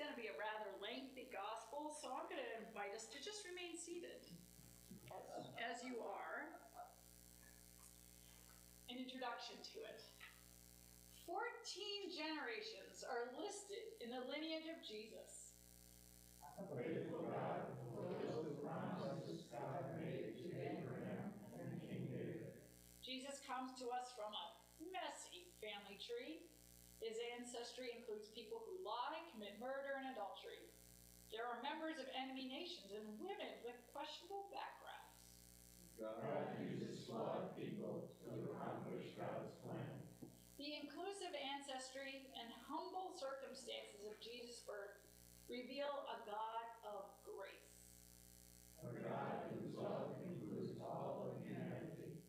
going to be a rather lengthy gospel, so I'm going to invite us to just remain seated as you are. An introduction to it. 14 generations are listed in the lineage of Jesus. Faithful God, fulfill the promises God made to Abraham and King David. Jesus comes to us from a messy family tree. His ancestry includes people who lie, commit murder, and adultery. There are members of enemy nations and women with questionable backgrounds. God uses flawed people to accomplish God's plan. The inclusive ancestry and humble circumstances of Jesus' birth reveal a God of grace. A God whose love includes all of humanity.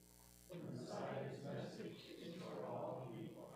The Messiah's message is for all people.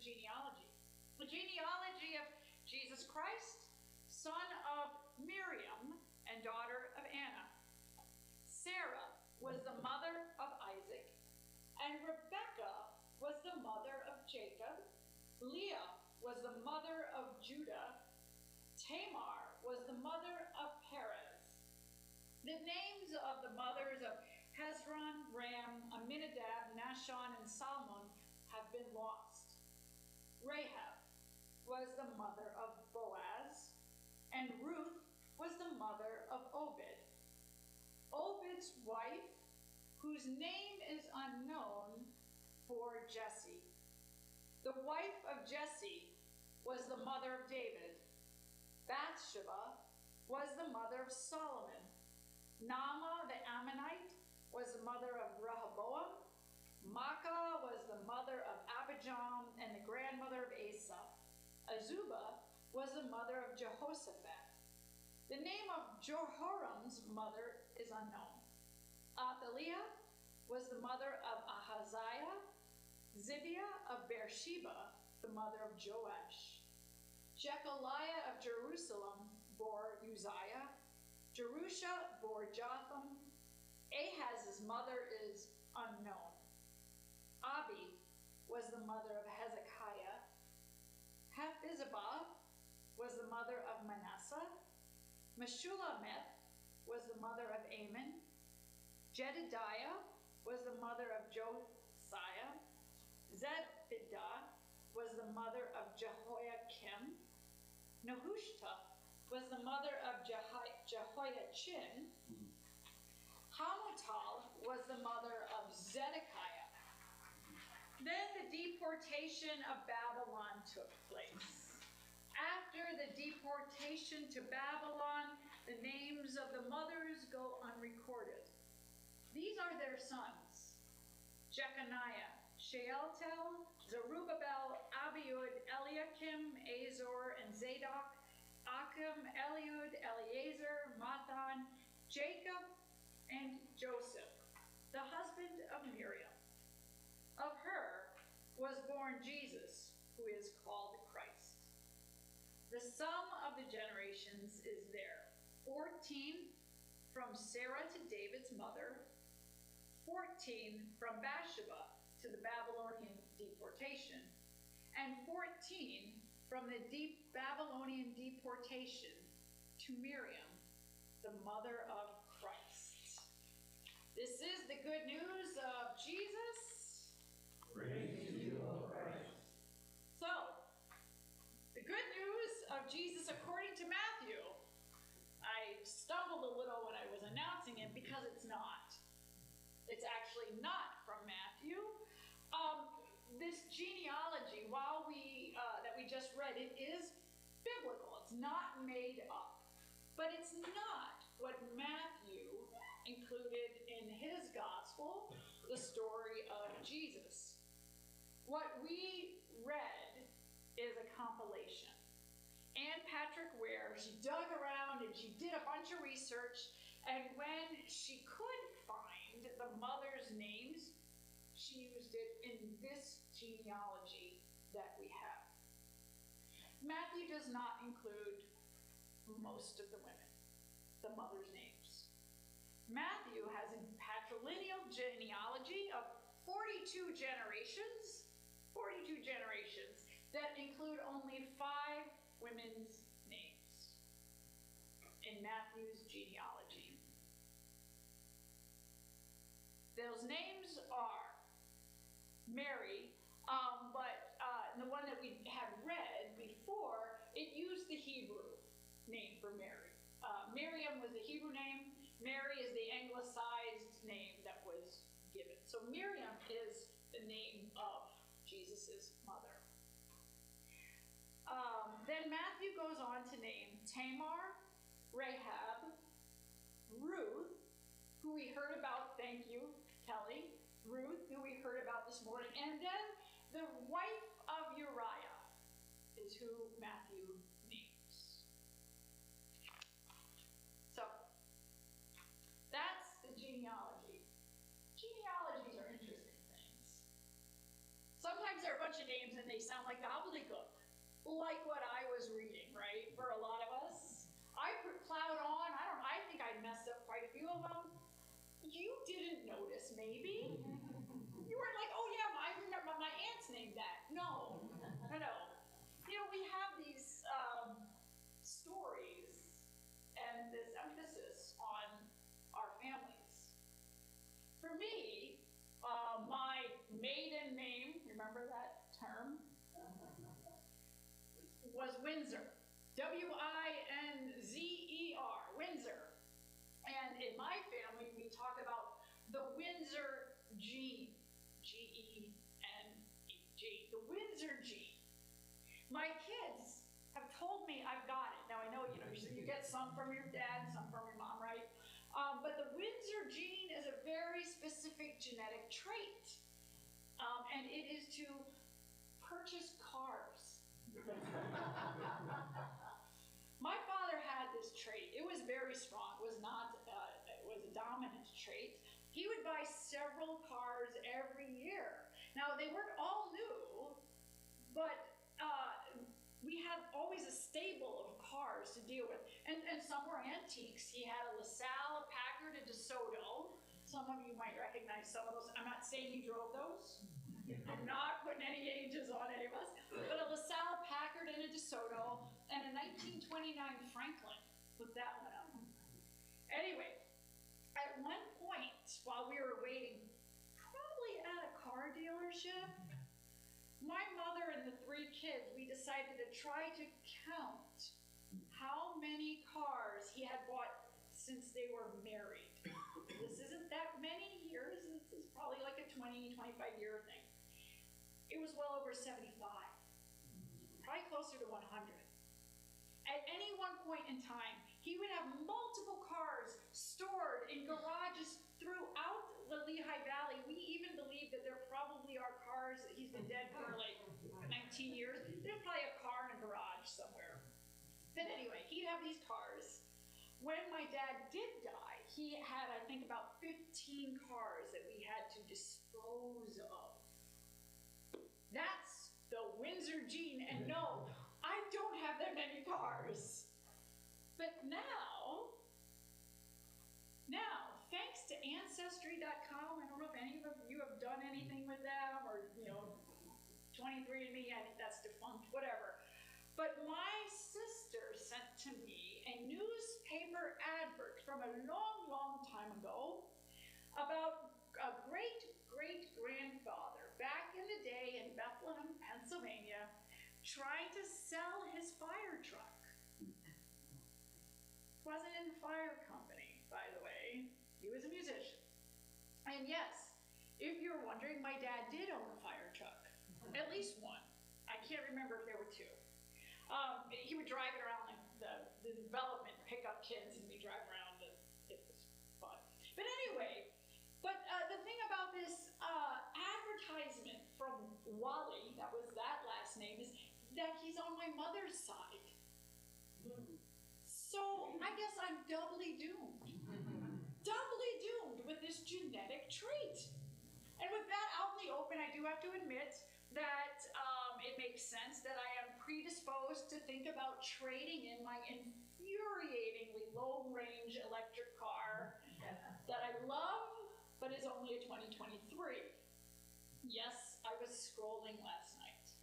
Genealogy. The genealogy of Jesus Christ, son of Miriam and daughter of Anna. Sarah was the mother of Isaac, and Rebekah was the mother of Jacob. Leah was the mother of Judah. Tamar was the mother of Perez. The names of the mothers of Hezron, Ram, Amminadab, Nahshon, and Salmon have been lost. Rahab was the mother of Boaz, and Ruth was the mother of Obed. Obed's wife, whose name is unknown, bore Jesse. The wife of Jesse was the mother of David. Bathsheba was the mother of Solomon. Naamah the Ammonite was the mother of Rehoboam. Maacah was the mother of Abijam and the grandmother of Asa. Azubah was the mother of Jehoshaphat. The name of Jehoram's mother is unknown. Athaliah was the mother of Ahaziah. Zibiah of Beersheba, the mother of Joash. Jechaliah of Jerusalem bore Uzziah. Jerusha bore Jotham. Ahaz's mother is unknown. Abi was the mother of Hezekiah. Hephzibah was the mother of Manasseh. Meshulameth was the mother of Ammon. Jedidiah was the mother of Josiah. Zebidah was the mother of Jehoiakim. Nehushta was the mother of Jehoiachin. Hamutal was the mother of Zedekiah. Then the deportation of Babylon took place. After the deportation to Babylon, the names of the mothers go unrecorded. These are their sons: Jeconiah, Shealtiel, Zerubbabel, Abiud, Eliakim, Azor, and Zadok, Achim, Eliud, Eleazar, Mathan, Jacob, and Joseph, the husband of Miriam. Of her was born Jesus, who is called Christ. The sum of the generations is there: 14 from Sarah to David's mother, 14 from Bathsheba to the Babylonian deportation, and 14 from the Babylonian deportation to Miriam, the mother of Christ. This is the good news of Jesus. Praise to you, O Christ. So, the good news of Jesus according to Matthew. I actually not from Matthew. This genealogy, that we just read, it is biblical. It's not made up. But it's not what Matthew included in his gospel, the story of Jesus. What we read is a compilation. Ann Patrick Ware, she dug around and she did a bunch of research, and when she could find the mother's names, she used it in this genealogy that we have. Matthew does not include most of the women, the mother's names. Matthew has a patrilineal genealogy of 42 generations that include only 5 women's names in Matthew's genealogy. Those names are Mary, but the one that we had read before, it used the Hebrew name for Mary. Miriam was the Hebrew name. Mary is the anglicized name that was given. So Miriam is the name of Jesus' mother. Then Matthew goes on to name Tamar, Rahab, Ruth, who we heard about, thank you, Kelly, Ruth, who we heard about this morning, and then the wife of Uriah is who Matthew names. So, that's the genealogy. Genealogies are interesting things. Sometimes there are a bunch of names and they sound like gobbledygook, like what I was reading, right? For a lot of us. I plowed on, I think I messed up quite a few of them. You didn't notice, maybe. You weren't like, oh yeah, I remember my aunt's named that. No. You know, we have these stories and this emphasis on our families. For me, my maiden name, remember that term? Was Windsor. W-I-N-Z-E-R, Windsor. And in my family, we talk about the Windsor gene. G-E-N-E-G. The Windsor gene. My kids have told me I've got it. Now I know, you get some from your dad, some from your mom, right? But the Windsor gene is a very specific genetic trait. And it is to purchase cars. My father had this trait. It was very strong. It was a dominant trait. He would buy several cars every year. Now, they weren't all new, but we had always a stable of cars to deal with. And some were antiques. He had a LaSalle, a Packard, a DeSoto. Some of you might recognize some of those. I'm not saying he drove those. I'm not putting any ages on any of us. But a LaSalle, Packard, and a DeSoto, and a 1929 Franklin. Look that one up. Anyway, at one point, while we were waiting, probably at a car dealership, my mother and the 3 kids, we decided to try to count how many cars he had bought since they were married. This isn't that many years. This is probably like a 20, 25-year thing. It was well over 75, probably closer to 100. At any one point in time, he would have multiple cars stored in garages throughout the Lehigh Valley. We even believe that there probably are cars, he's been dead for like 19 years, there's probably a car in a garage somewhere. But anyway, he'd have these cars. When my dad did die, he had, I think, about 15 cars that we had to dispose of. That's the Windsor gene, and no, I don't have that many cars. But now, thanks to Ancestry.com, I don't know if any of you have done anything with them, or, 23andMe, I think that's defunct, whatever. But my sister sent to me a newspaper advert from a long, long time ago about a great-great-grandfather back in the day in Bethlehem, Pennsylvania, trying to sell his fire truck. Wasn't in the fire company, by the way. He was a musician. And yes, dad did own a fire truck, at least one. I can't remember if there were two. He would drive it around the development, pick up kids, and we drive around. It was fun. But anyway, the thing about this advertisement from Wally, that was that last name, is that he's on my mother's side. So I guess I'm doubly doomed. Doubly doomed with this genetic trait. And with that out in the open, I do have to admit that it makes sense that I am predisposed to think about trading in my infuriatingly low-range electric car that I love, but is only a 2023. Yes, I was scrolling last night.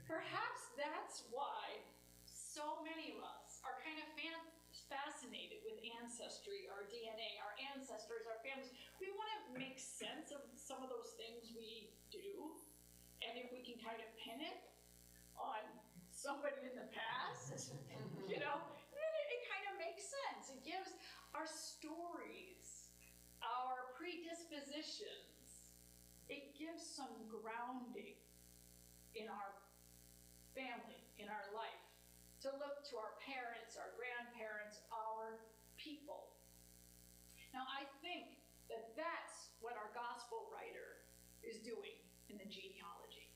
Perhaps that's why so many of us are kind of fascinated with ancestry, our DNA, our ancestors, our families. We want to make sense of some of those things we do, and if we can kind of pin it on somebody in the past, you know, then it kind of makes sense. It gives our stories, our predispositions, it gives some grounding in our family, in our life, to look to our parents, our grandparents, our people. Now, I think that that's what our gospel writer is doing in the genealogy.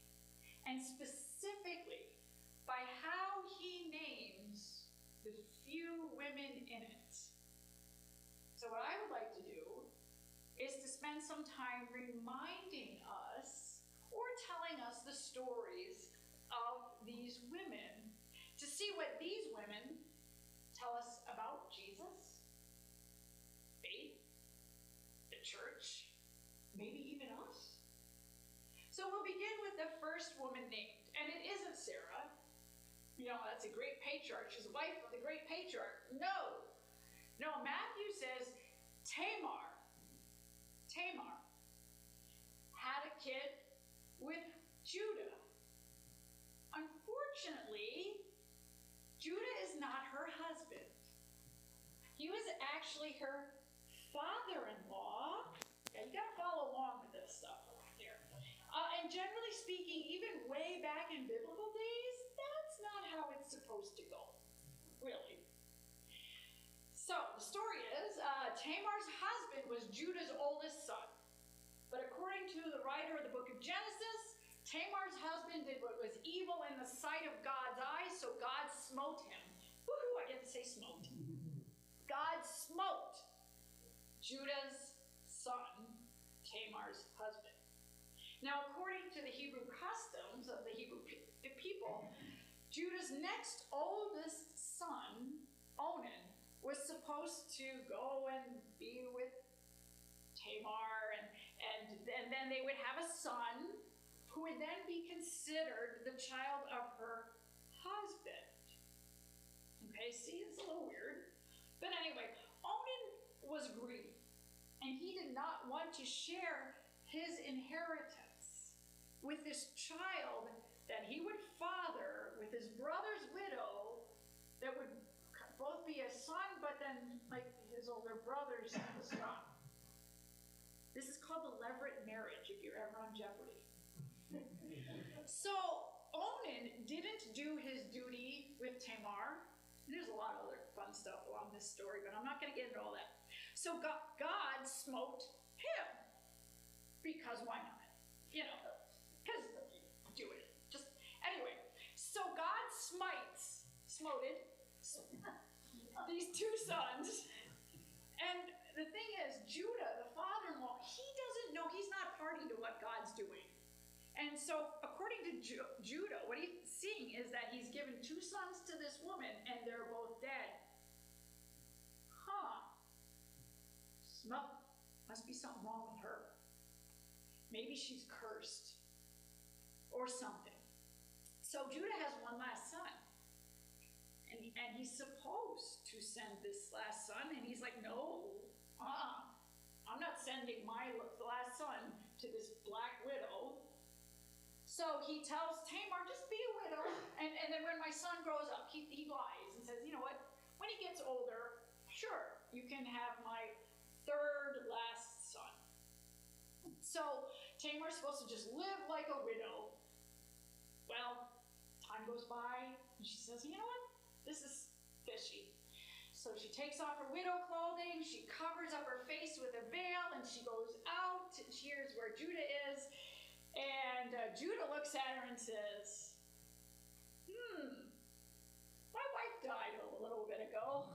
And specifically, by how he names the few women in it. So what I would like to do is to spend some time reminding us or telling us the stories of these women, to see what these women tell us about Jesus, faith, the church, maybe even us. So we'll begin with the first woman named, and it isn't Sarah. You know, that's a great patriarch. She's the wife of the great patriarch. No, Matthew says Tamar had a kid with Judah. Unfortunately, Judah is not her husband. He was actually her father-in-law. Yeah, you gotta follow along with this stuff there. And generally speaking, even way back in biblical days, that's not how it's supposed to go, really. So the story is, Tamar's husband was Judah's oldest son. But according to the writer of the book of Genesis, Tamar's husband did what was evil in the sight of God's eyes, so God smote him. Woohoo, I get to say smote. God smote Judah's son, Tamar's husband. Now, according to the Hebrew customs of the Hebrew people, Judah's next oldest son, Onan, was supposed to go and be with Tamar, and then they would have a son who would then be considered the child of her husband. Okay, see, it's a little weird. But anyway, Onan was greedy, and he did not want to share his inheritance with this child that he would father with his brother's widow, that would both be a son, but then like his older brother's son. This is called the levirate marriage, if you're ever on Jeopardy. So Onan didn't do his duty with Tamar. There's a lot of other fun stuff along this story, but I'm not going to get into all that. So God smote him, because why not? You know, because do it. Just anyway. So God smoted these two sons, and the thing is, Judah, the father-in-law, he doesn't know, he's not party to what God's doing. And so, according to Judah, what he's seeing is that he's given two sons to this woman, and they're both dead. Must be something wrong with her. Maybe she's cursed, or something. So Judah has one last son. And he's supposed to send this last son, and he's like, no, I'm not sending my last son to this black widow. So he tells Tamar, just be a widow, and then when my son grows up, he lies and says, you know what, when he gets older, sure, you can have my third last son. supposed to just live like a widow. Well, time goes by, and she says, you know what? This is fishy. So she takes off her widow clothing, she covers up her face with a veil, and she goes out, and here's where Judah is. And Judah looks at her and says, my wife died a little bit ago.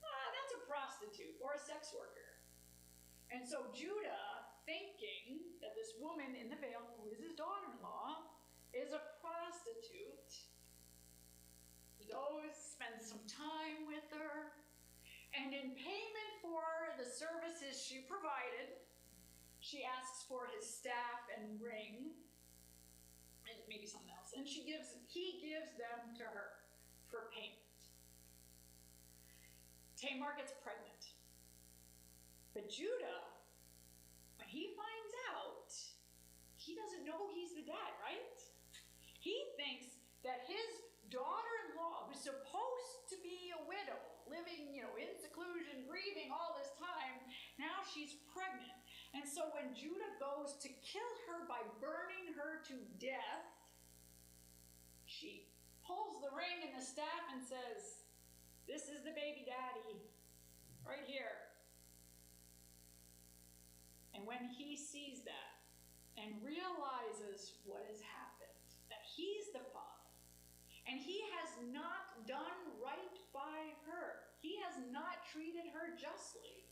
That's a prostitute or a sex worker. And so Judah, thinking that this woman in the veil, who is his daughter-in-law, is a prostitute, he goes, spends some time with her, and in payment for the services she provided, she asks for his staff and ring, and maybe something else, and he gives them to her for payment. Tamar gets pregnant. But Judah, when he finds out, he doesn't know he's the dad, right? He thinks that his daughter-in-law, who's supposed to be a widow, living, in seclusion, grieving all this time, now she's pregnant. And so when Judah goes to kill her by burning her to death, she pulls the ring and the staff and says, this is the baby daddy, right here. And when he sees that and realizes what has happened, that he's the father, and he has not done right by her, he has not treated her justly,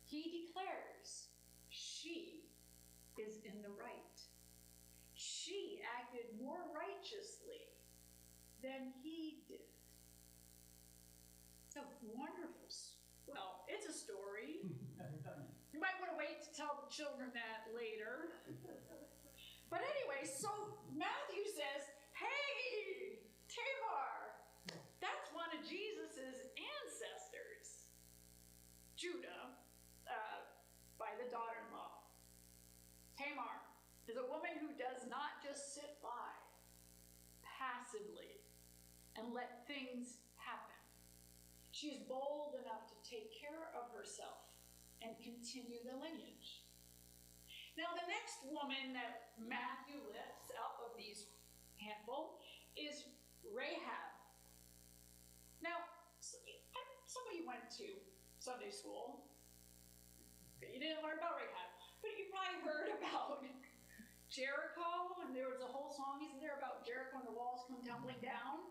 he declares she is in the right. She acted more righteously than he did. It's a wonderful, it's a story. You might want to wait to tell the children that later. But anyway, so Matthew says, hey, Tamar, that's one of Jesus's ancestors. Judah, by the daughter-in-law. Tamar is a woman who does not just sit by passively and let things happen. She is bold enough to take care of herself and continue the lineage. Now, the next woman that Matthew lifts out of these handful is Rahab. Now, some of you went to Sunday school. You didn't learn about Rahab, but you probably heard about Jericho, and there was a whole song, isn't there, about Jericho and the walls come tumbling down?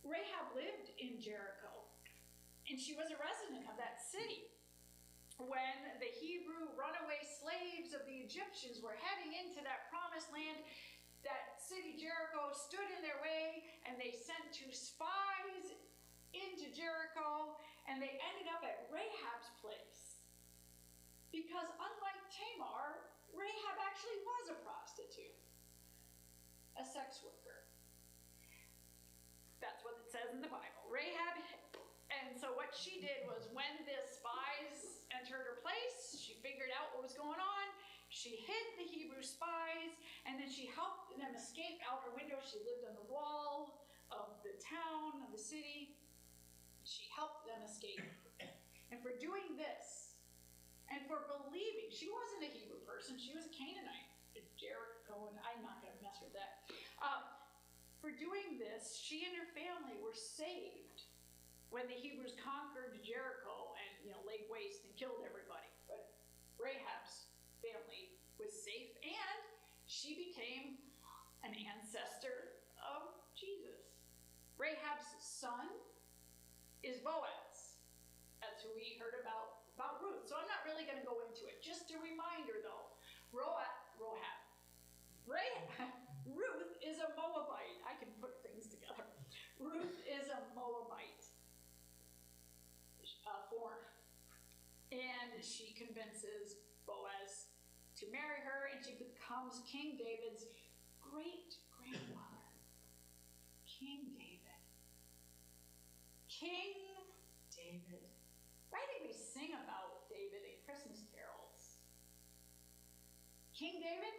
Rahab lived in Jericho, and she was a resident of that city. When the Hebrew runaway slaves of the Egyptians were heading into that promised land, that city Jericho stood in their way, and they sent 2 spies into Jericho, and they ended up at Rahab's place. Because unlike Tamar, Rahab actually was a prostitute, a sex worker. That's what it says in the Bible. Rahab, and so what she did was when the spies entered her place, she figured out what was going on, she hid the Hebrew spies, and then she helped them escape out her window. She lived on the wall of the town, of the city. She helped them escape. And for doing this, and for believing, she wasn't a Hebrew person, she was a Canaanite, Jericho, and I'm not going to mess with that. For doing this, she and her family were saved when the Hebrews conquered Jericho and laid waste and killed everybody. But Rahab's family was safe, and she became an ancestor of Jesus. Rahab's son is Boaz. That's who we heard about Ruth. So I'm not really going to go into it. Just a reminder, though. Ruth is a Moabite. I can put things together. Ruth is a Moabite foreigner. And she convinces Boaz to marry her, and she becomes King David's great-grandmother. King David. King David. Why did we sing about David in Christmas carols? King David,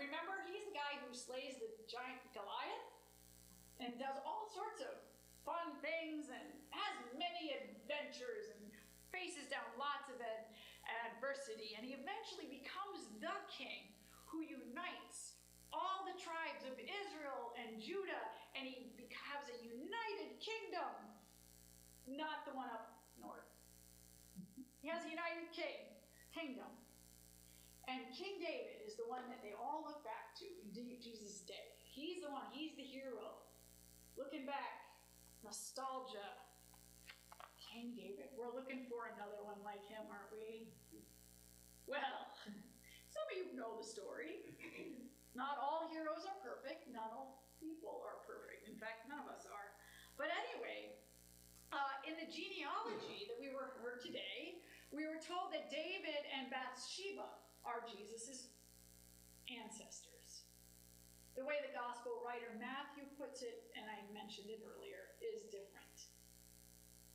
remember, he's the guy who slays the giant Goliath and does all sorts of fun things and has many adventures and faces down lots of adversity, and he eventually becomes the king who unites all the tribes of Israel and Judah, and he becomes a united kingdom, not the one up north. He has a united kingdom. And King David is the one that they all look back to in Jesus' day. He's the one, he's the hero. Looking back, nostalgia. King David, we're looking for another one like him, aren't we? Well, some of you know the story. Not all heroes are perfect. Not all people are perfect. In fact, none of us are. But anyway, in the genealogy that we heard today, we were told that David and Bathsheba are Jesus' ancestors. The way the gospel writer Matthew puts it, and I mentioned it earlier, is different.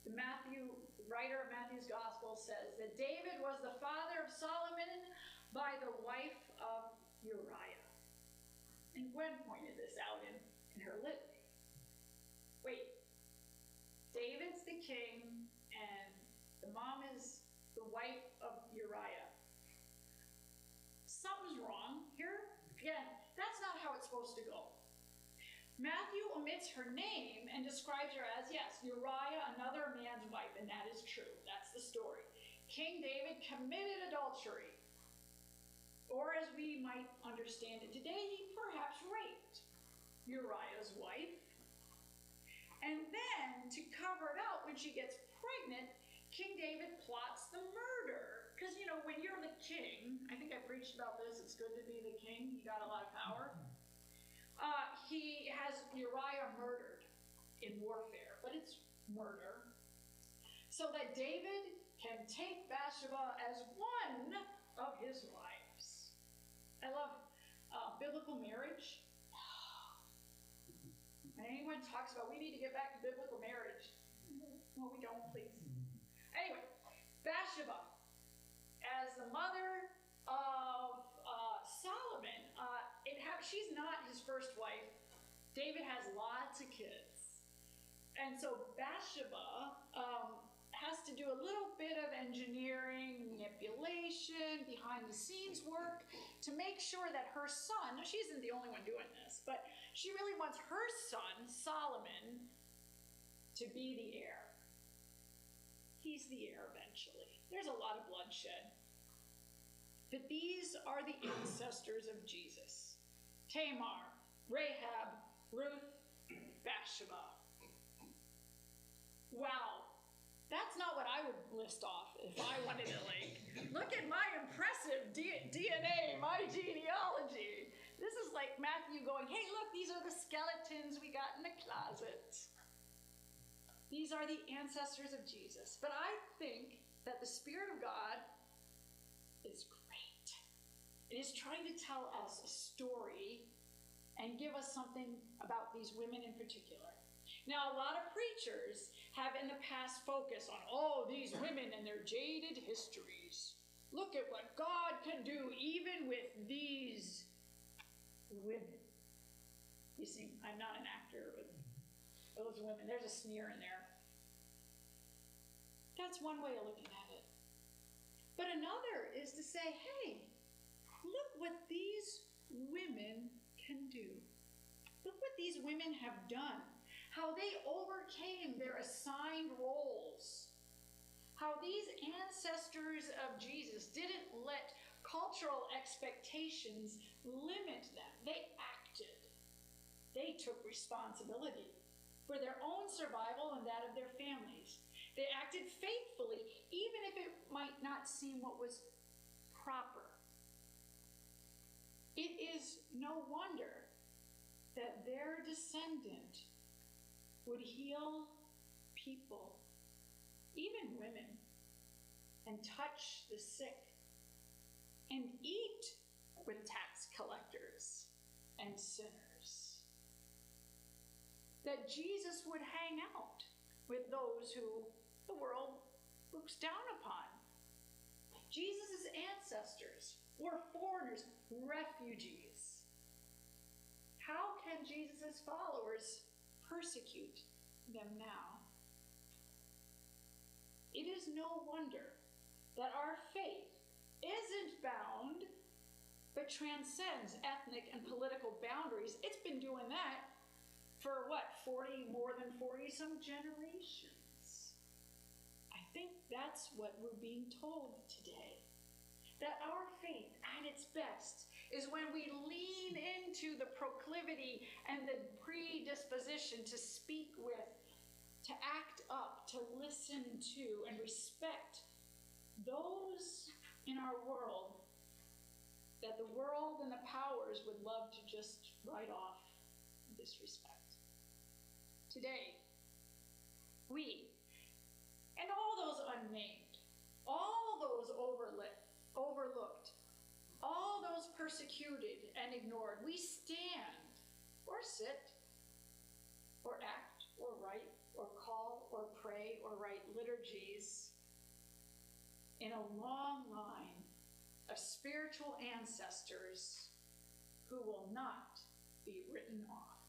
The writer of Matthew's gospel says that David was the father of Solomon by the wife of Uriah. And Gwen pointed this out in her litany. Wait, David's the king, and the mom is the wife of Uriah. Something's wrong here. Again, that's not how it's supposed to go. Matthew omits her name and describes her as, yes, Uriah, another man's wife, and that is true. That's the story. King David committed adultery. Or as we might understand it today, he perhaps raped Uriah's wife. And then, to cover it up, when she gets pregnant, King David plots the murder. Because, you know, when you're the king, I think I preached about this, it's good to be the king, you got a lot of power. He has Uriah murdered in warfare, but it's murder. So that David can take Bathsheba as one of his wives. I love biblical marriage. When anyone talks about we need to get back to biblical marriage, well, we don't, please. Anyway, Bathsheba, as the mother of Solomon, she's not his first wife. David has lots of kids. And so Bathsheba has to do a little bit of engineering, manipulation, behind the scenes work to make sure that her son, now she isn't the only one doing this, but she really wants her son, Solomon, to be the heir. He's the heir eventually. There's a lot of bloodshed. But these are the ancestors of Jesus. Tamar, Rahab, Ruth, Bathsheba. Wow. That's not what I would list off if I wanted to, look at my impressive DNA, my genealogy. This is like Matthew going, hey, look, these are the skeletons we got in the closet. These are the ancestors of Jesus. But I think that the Spirit of God is great. It is trying to tell us a story and give us something about these women in particular. Now, a lot of preachers have in the past focused on, these women and their jaded histories. Look at what God can do even with these women. You see, I'm not an actor, but those women, there's a sneer in there. That's one way of looking at it. But another is to say, hey, look what these women can do. Look what these women have done. How they overcame their assigned roles. How these ancestors of Jesus didn't let cultural expectations limit them. They acted. They took responsibility for their own survival and that of their families. They acted faithfully, even if it might not seem what was proper. It is no wonder that their descendant would heal people, even women, and touch the sick, and eat with tax collectors and sinners. That Jesus would hang out with those who the world looks down upon. Jesus' ancestors were foreigners, refugees. How can Jesus' followers persecute them now? It is no wonder that our faith transcends ethnic and political boundaries. It's been doing that for what, more than 40 some generations. I think that's what we're being told today. That our faith at its best is when we lean into the proclivity and the predisposition to speak with, to act up, to listen to, and respect those in our world that the world and the powers would love to just write off and disrespect. Today, we, and all those unnamed, all those overlooked, all those persecuted and ignored, we stand or sit or act or write or call or pray or write liturgies in a long line of spiritual ancestors who will not be written off.